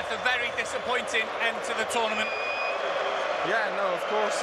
Gareth, a very disappointing end to the tournament. Yeah, no, of course.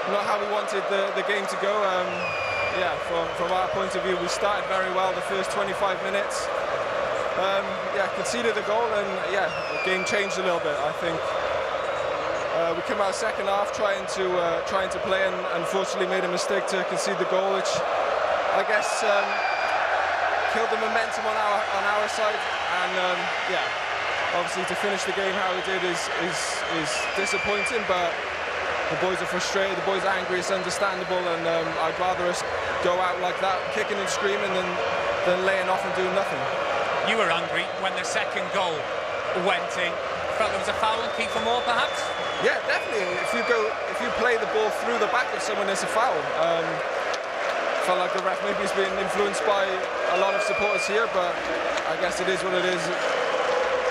Not how we wanted the game to go. Yeah, from our point of view, we started very well the first 25 minutes. Yeah, conceded the goal, and yeah, the game changed a little bit. I think we came out second half trying to play, and unfortunately made a mistake to concede the goal, which I guess killed the momentum on our side. And yeah, obviously to finish the game how we did is disappointing, but the boys are frustrated, the boys are angry, it's understandable, and I'd rather us go out like that, kicking and screaming, than laying off and doing nothing. You were angry when the second goal went in. Felt there was a foul on Kiefer Moore, perhaps? Yeah, definitely. If you play the ball through the back of someone, it's a foul. Felt like the ref maybe has been influenced by a lot of supporters here, but I guess it is what it is.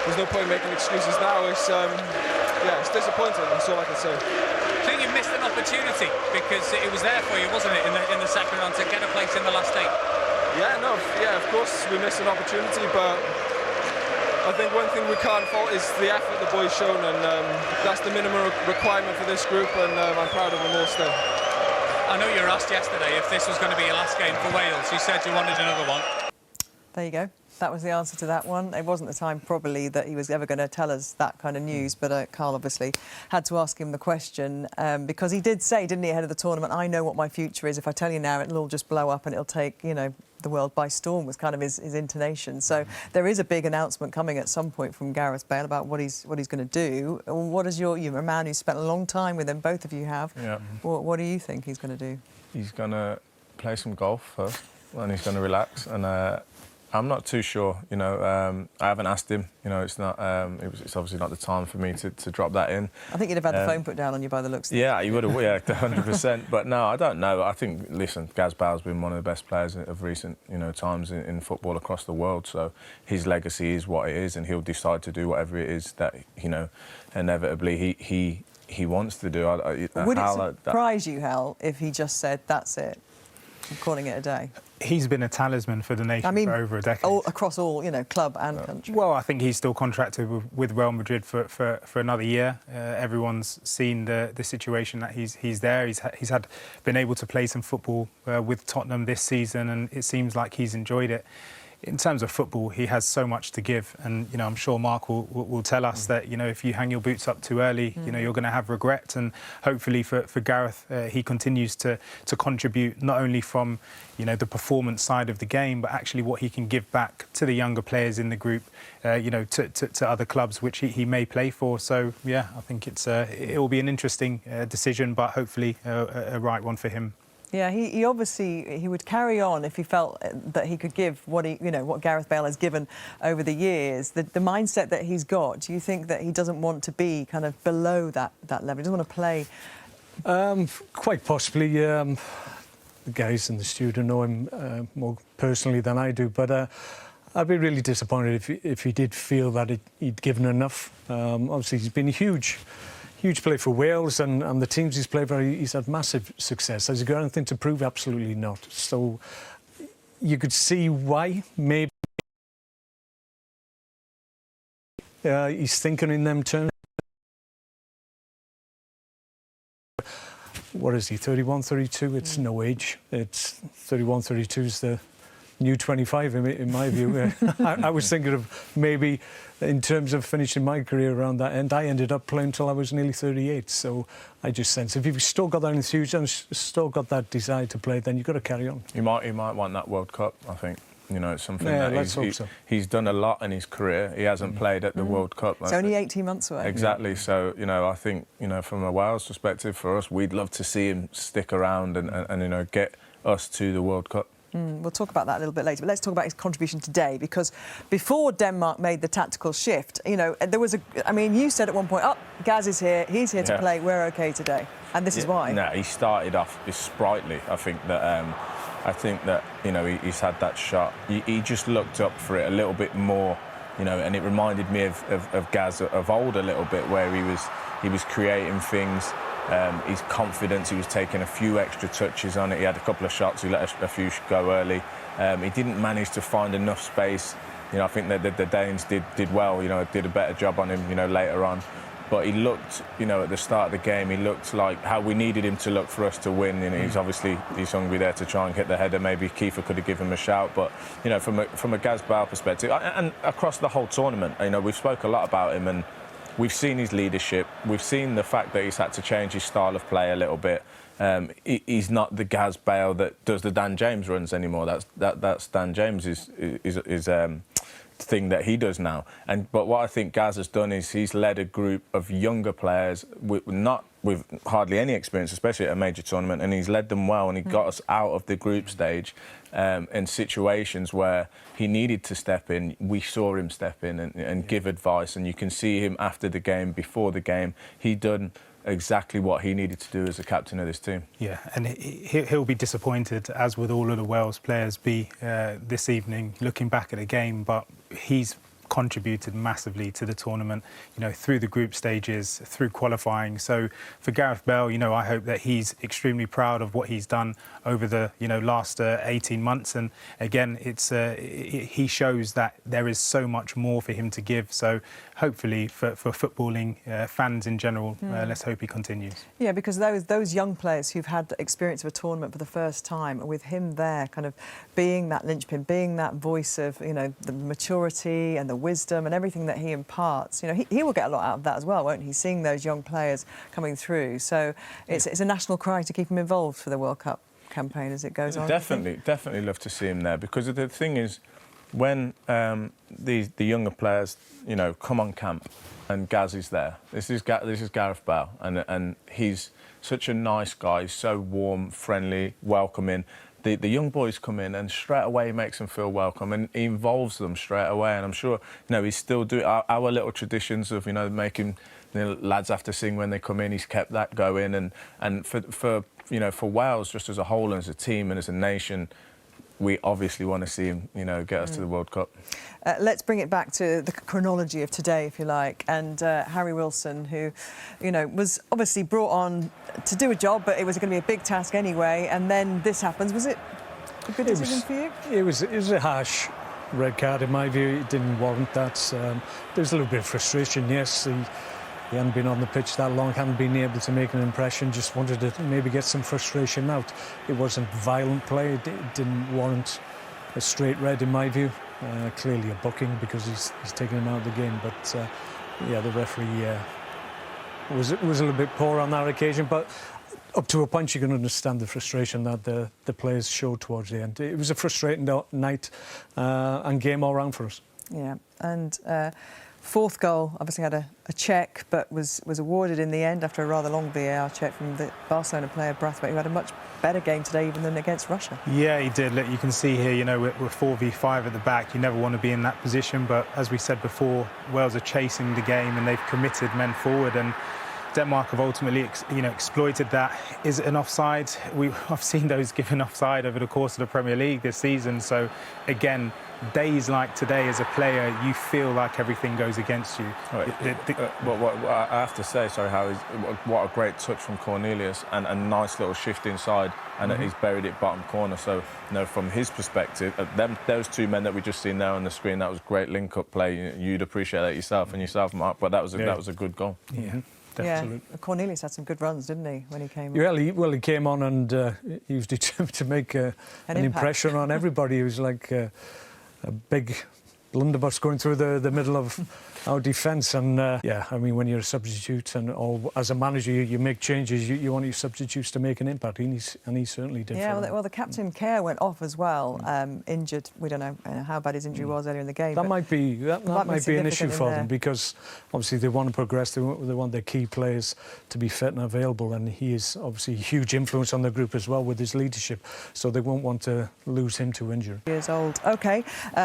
There's no point making excuses now. It's yeah, it's disappointing. That's all I can say. I think you missed an opportunity because it was there for you, wasn't it, in the second round to get a place in the last eight? Yeah, no, yeah, of course we missed an opportunity, but I think one thing we can't fault is the effort the boys shown, and that's the minimum requirement for this group, and I'm proud of them all still. I know you were asked yesterday if this was going to be your last game for Wales. You said you wanted another one. There you go. That was the answer to that one. It wasn't the time, probably, that he was ever going to tell us that kind of news, but Carl obviously had to ask him the question because he did say, didn't he, ahead of the tournament, I know what my future is. If I tell you now, it'll all just blow up and it'll take, you know, the world by storm, was kind of his intonation. So there is a big announcement coming at some point from Gareth Bale about what he's going to do. What is you're a man who's spent a long time with him, both of you have. Yeah. What do you think he's going to do? He's going to play some golf first, and he's going to relax, and I'm not too sure, you know. I haven't asked him, you know. It's not. It's obviously not the time for me to drop that in. I think you'd have had the phone put down on you by the looks of it. Yeah, you would have. Yeah, 100%. But no, I don't know. I think, listen, Gareth Bale's been one of the best players of recent, you know, times in football across the world. So his legacy is what it is, and he'll decide to do whatever it is that, you know, inevitably he wants to do. Would it surprise you, Hal, if he just said, that's it, I'm calling it a day? He's been a talisman for the nation for over a decade. Across all, you know, club and country. Well, I think he's still contracted with Real Madrid for another year. Everyone's seen the situation that he's there. He's been able to play some football with Tottenham this season, and it seems like he's enjoyed it. In terms of football, he has so much to give, and you know, I'm sure Mark will tell us that, you know, if you hang your boots up too early, you know, you're going to have regret. And hopefully for Gareth, he continues to contribute not only from, you know, the performance side of the game, but actually what he can give back to the younger players in the group, you know, to other clubs which he may play for. So yeah, I think it will be an interesting decision, but hopefully a right one for him. Yeah, he obviously would carry on if he felt that he could give what what Gareth Bale has given over the years. The mindset that he's got. Do you think that he doesn't want to be kind of below that level? He doesn't want to play. Quite possibly. The guys in the studio know him more personally than I do, but I'd be really disappointed if he did feel that he'd given enough. Obviously, he's been huge play for Wales, and the teams he's played for, he's had massive success. Has he got anything to prove? Absolutely not. So you could see why, maybe he's thinking in them terms. What is he, 31, 32? It's no age. It's 31, 32 is the new 25 in my view. I was thinking of maybe in terms of finishing my career around that end. I ended up playing until I was nearly 38, so I just sense if you've still got that enthusiasm, still got that desire to play, then you've got to carry on. He might want that World Cup, I think. You know, it's something that he's done a lot in his career. He hasn't played at the World Cup. It's only 18 months away. Exactly. So, you know, I think, you know, from a Wales perspective, for us, we'd love to see him stick around and you know, get us to the World Cup. We'll talk about that a little bit later, but let's talk about his contribution today, because before Denmark made the tactical shift, you know, there was I mean, you said at one point, Gaz is here, he's here to play, we're OK today, and this is why. No, he started off sprightly. I think that, you know, he's had that shot. He just looked up for it a little bit more, you know, and it reminded me of Gaz of old a little bit, where he was creating things. His confidence, he was taking a few extra touches on it. He had a couple of shots, he let a few go early. He didn't manage to find enough space I think that the Danes did well. Did a better job on him. Later on. But he looked, at the start of the game, he looked like how we needed him to look for us to win. He's hungry there to try and hit the header. Maybe Kiefer could have given him a shout. But, from a Gareth Bale perspective, and across the whole tournament, we've spoke a lot about him and we've seen his leadership. We've seen the fact that he's had to change his style of play a little bit. He's not the Gareth Bale that does the Dan James runs anymore. That's Dan James' thing that he does now. But what I think Gaz has done is he's led a group of younger players with hardly any experience, especially at a major tournament, and he's led them well, and he got us out of the group stage in situations where he needed to step in. We saw him step in and give advice, and you can see him after the game, before the game, he done exactly what he needed to do as a captain of this team. Yeah, and he'll be disappointed, as would all of the Wales players be this evening, looking back at the game, but he's contributed massively to the tournament, through the group stages, through qualifying. So for Gareth Bale, I hope that he's extremely proud of what he's done over the, last 18 months. And again, he shows that there is so much more for him to give. So hopefully for footballing fans in general, let's hope he continues. Yeah, because those young players who've had the experience of a tournament for the first time, with him there kind of being that linchpin, being that voice of, the maturity and the wisdom and everything that he imparts, he will get a lot out of that as well, won't he? Seeing those young players coming through. So it's a national cry to keep him involved for the World Cup campaign as it goes on. Definitely love to see him there, because the thing is, when the younger players, come on camp and Gaz is there, this is Gareth Bale, and he's such a nice guy, he's so warm, friendly, welcoming. The young boys come in and straight away makes them feel welcome, and he involves them straight away. And I'm sure, he's still doing our little traditions of, making lads have to sing when they come in. He's kept that going, and for Wales just as a whole and as a team and as a nation, we obviously want to see him, get us to the World Cup. Let's bring it back to the chronology of today, if you like, and Harry Wilson, who, was obviously brought on to do a job, but it was going to be a big task anyway, and then this happens. Was it a good decision for you? It was a harsh red card, in my view. It didn't warrant that. There's a little bit of frustration, yes. He hadn't been on the pitch that long, hadn't been able to make an impression, just wanted to maybe get some frustration out. It wasn't violent play, it didn't warrant a straight red, in my view. Clearly a booking because he's taken him out of the game, but yeah, the referee was a little bit poor on that occasion, but up to a point you can understand the frustration that the players showed towards the end. It was a frustrating night and game all round for us. Yeah, and fourth goal obviously had a check, but was awarded in the end after a rather long VAR check from the Barcelona player Braithwaite, who had a much better game today even than against Russia. Yeah, he did. Look, you can see here, we're 4v5 at the back. You never want to be in that position, but as we said before, Wales are chasing the game and they've committed men forward, and Denmark have ultimately, exploited that. Is it an offside? I've seen those given offside over the course of the Premier League this season. So, again, days like today as a player, you feel like everything goes against you. What I have to say, sorry, Harry, what a great touch from Cornelius, and a nice little shift inside, and he's buried it bottom corner. So, from his perspective, those two men that we just seen there on the screen, that was great link-up play. You'd appreciate that yourself, Mark. But that was a good goal. Yeah. Absolutely. Yeah, Cornelius had some good runs, didn't he, when he came on? Well, he came on and he was determined to make an impression on everybody. He was like a big blunderbuss going through the middle of our defence, and yeah, I mean, when you're a substitute or as a manager you make changes, you want your substitutes to make an impact, and he certainly did. Yeah, well, the captain Kerr went off as well, injured. We don't know how bad his injury was earlier in the game. That might be an issue for them, because obviously they want to progress. They want their key players to be fit and available, and he is obviously a huge influence on the group as well with his leadership. So they won't want to lose him to injury. Years old. OK,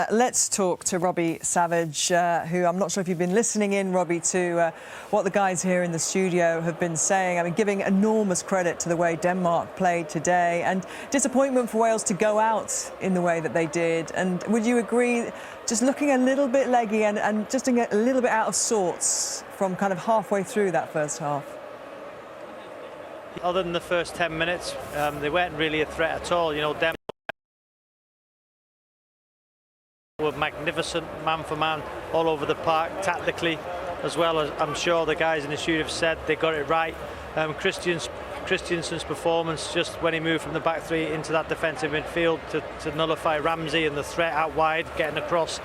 let's talk to Robbie Savage, who I'm not sure if you've been listening in, Robbie, to what the guys here in the studio have been saying. I mean, giving enormous credit to the way Denmark played today, and disappointment for Wales to go out in the way that they did. And would you agree, just looking a little bit leggy and just a little bit out of sorts from kind of halfway through that first half? Other than the first 10 minutes, they weren't really a threat at all. Denmark were magnificent man for man all over the park, tactically, as well as I'm sure the guys in the studio have said they got it right. Christiansen's performance, just when he moved from the back three into that defensive midfield to nullify Ramsey and the threat out wide, getting across.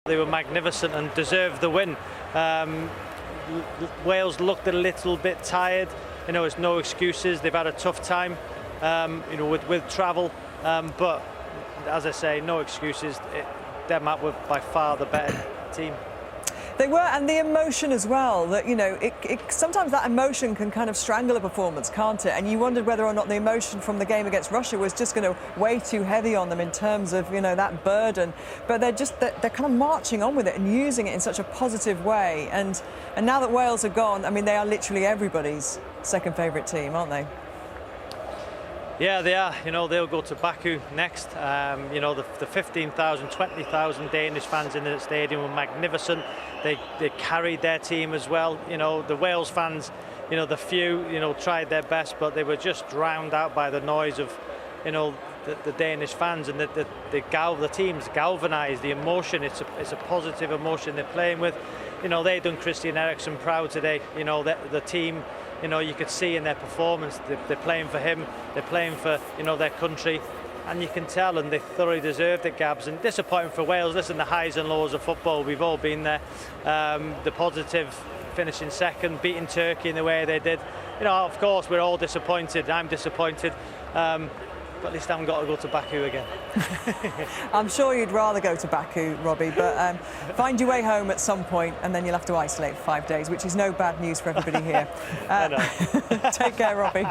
They were magnificent and deserved the win. Wales looked a little bit tired. You know, it's no excuses. They've had a tough time, you know, with travel. But as I say, no excuses. Denmark were by far the better team. They were, and the emotion as well, that, you know, sometimes that emotion can kind of strangle a performance, can't it? And you wondered whether or not the emotion from the game against Russia was just going to weigh too heavy on them in terms of, you know, that burden. But they're kind of marching on with it and using it in such a positive way. And now that Wales are gone, I mean, they are literally everybody's second favourite team, aren't they? Yeah, they are. You know, they'll go to Baku next. You know, the 15,000, 20,000 Danish fans in the stadium were magnificent. They carried their team as well. You know, the Wales fans, you know, the few, you know, tried their best, but they were just drowned out by the noise of, you know, the Danish fans, and the team's galvanised. The emotion, it's a positive emotion they're playing with. You know, they've done Christian Eriksen proud today. You know, the team, you know, you could see in their performance, they're playing for him, they're playing for, you know, their country, and you can tell, and they thoroughly deserved it, Gabs. And disappointing for Wales. Listen, the highs and lows of football, we've all been there. The positive, finishing second, beating Turkey in the way they did. You know, of course, we're all disappointed. I'm disappointed. But at least I haven't got to go to Baku again. I'm sure you'd rather go to Baku, Robbie, but find your way home at some point, and then you'll have to isolate for 5 days, which is no bad news for everybody here. Take care, Robbie.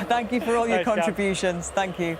Thank you for all your contributions. Thank you.